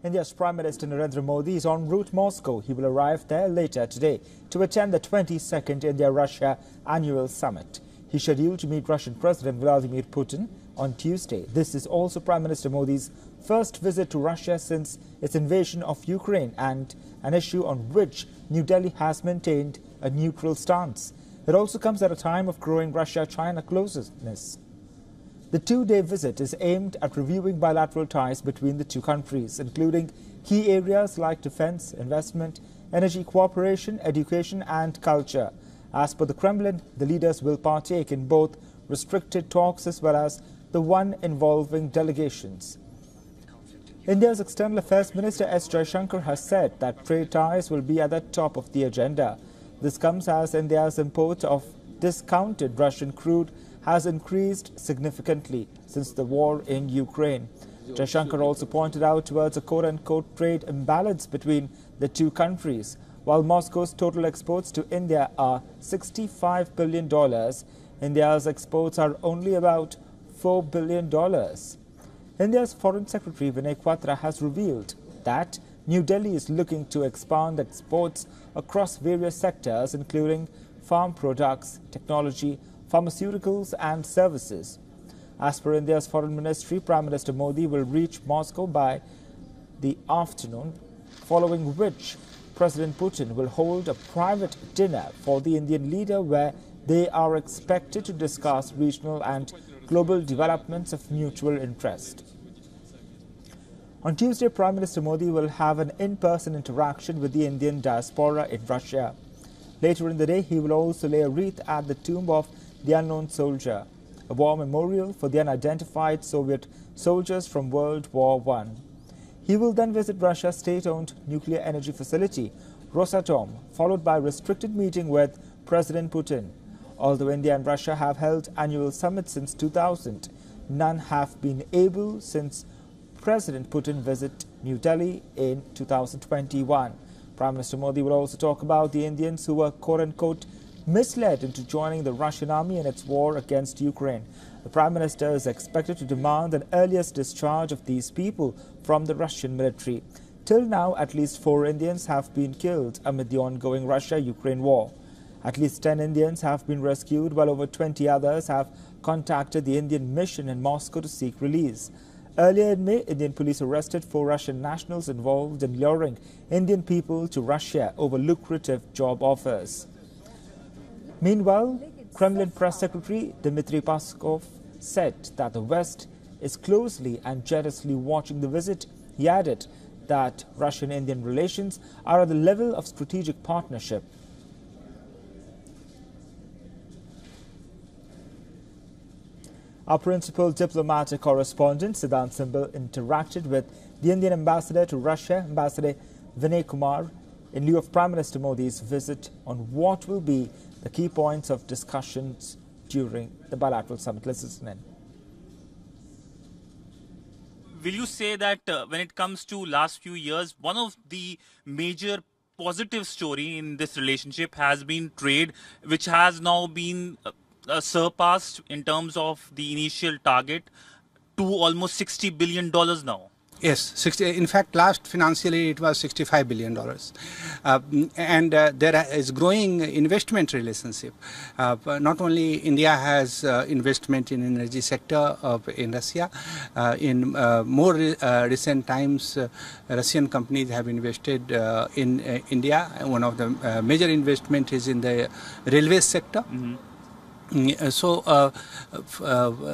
India's Prime Minister Narendra Modi is en route to Moscow. He will arrive there later today to attend the 22nd India-Russia annual summit. He's scheduled to meet Russian President Vladimir Putin on Tuesday. This is also Prime Minister Modi's first visit to Russia since its invasion of Ukraine, and an issue on which New Delhi has maintained a neutral stance. It also comes at a time of growing Russia-China closeness. The two-day visit is aimed at reviewing bilateral ties between the two countries, including key areas like defense, investment, energy cooperation, education and culture. As per the Kremlin, the leaders will partake in both restricted talks as well as the one involving delegations. India's External Affairs Minister S. Jaishankar has said that trade ties will be at the top of the agenda. This comes as India's import of discounted Russian crude has increased significantly since the war in Ukraine. Jaishankar also pointed out towards a quote-unquote trade imbalance between the two countries. While Moscow's total exports to India are $65 billion, India's exports are only about $4 billion. India's Foreign Secretary Vinay Quatra has revealed that New Delhi is looking to expand exports across various sectors, including farm products, technology, pharmaceuticals and services. As per India's Foreign Ministry, Prime Minister Modi will reach Moscow by the afternoon, following which President Putin will hold a private dinner for the Indian leader where they are expected to discuss regional and global developments of mutual interest. On Tuesday, Prime Minister Modi will have an in-person interaction with the Indian diaspora in Russia. Later in the day, he will also lay a wreath at the tomb of the unknown soldier, a war memorial for the unidentified Soviet soldiers from World War I. He will then visit Russia's state-owned nuclear energy facility, Rosatom, followed by a restricted meeting with President Putin. Although India and Russia have held annual summits since 2000, none have been able since President Putin visited New Delhi in 2021. Prime Minister Modi will also talk about the Indians who were quote-unquote misled into joining the Russian army in its war against Ukraine. The Prime Minister is expected to demand an earliest discharge of these people from the Russian military. Till now, at least 4 Indians have been killed amid the ongoing Russia-Ukraine war. At least 10 Indians have been rescued, while over 20 others have contacted the Indian mission in Moscow to seek release. Earlier in May, Indian police arrested 4 Russian nationals involved in luring Indian people to Russia over lucrative job offers. Meanwhile, Kremlin Press Secretary Dmitry Peskov said that the West is closely and jealously watching the visit. He added that Russian-Indian relations are at the level of strategic partnership. Our principal diplomatic correspondent, Siddhant Simbal, interacted with the Indian ambassador to Russia, Ambassador Vinay Kumar, in lieu of Prime Minister Modi's visit, on what will be the key points of discussions during the bilateral summit. Let's listen in. Will you say that when it comes to last few years, one of the major positive story in this relationship has been trade, which has now been surpassed in terms of the initial target to almost $60 billion now? Yes, 60. In fact, last financial year it was $65 billion, and there is growing investment relationship. Not only India has investment in energy sector in Russia. In more recent times, Russian companies have invested in India. One of the major investment is in the railway sector. Mm-hmm. So,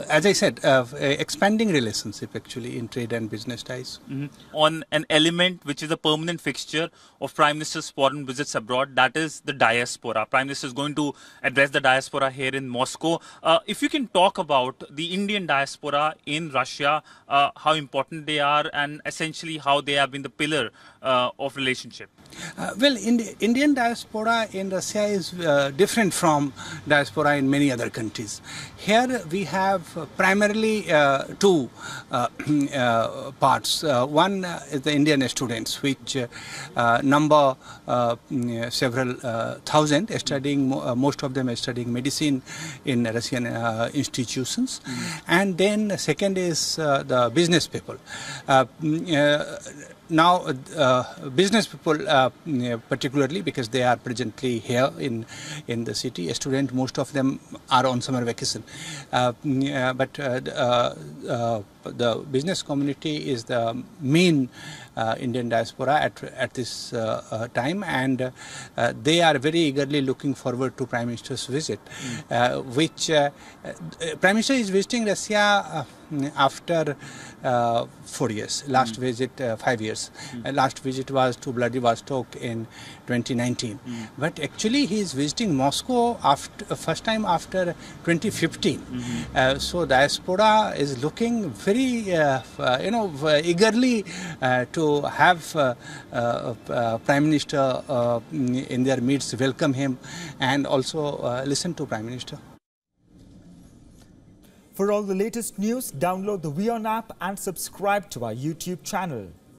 as I said, expanding relationship actually in trade and business ties. Mm-hmm. On an element which is a permanent fixture of Prime Minister's foreign visits abroad, that is the diaspora. Prime Minister is going to address the diaspora here in Moscow. If you can talk about the Indian diaspora in Russia, how important they are and essentially how they have been the pillar of relationship. Well, Indian diaspora in Russia is different from diaspora in many many other countries. Here we have primarily two parts. One is the Indian students, which number several thousand, studying, most of them are studying medicine in Russian institutions. And then second is the business people. Now, business people, particularly because they are presently here in the city, students, most of them are on summer vacation. But the business community is the main Indian diaspora at this time, and they are very eagerly looking forward to Prime Minister's visit, which Prime Minister is visiting Russia after 4 years. Last visit 5 years. Last visit was to Vladivostok in 2019. But actually he is visiting Moscow after first time after 2015. So diaspora is looking very eagerly to have Prime Minister in their midst, welcome him, and also listen to Prime Minister. For all the latest news, download the WION app and subscribe to our YouTube channel.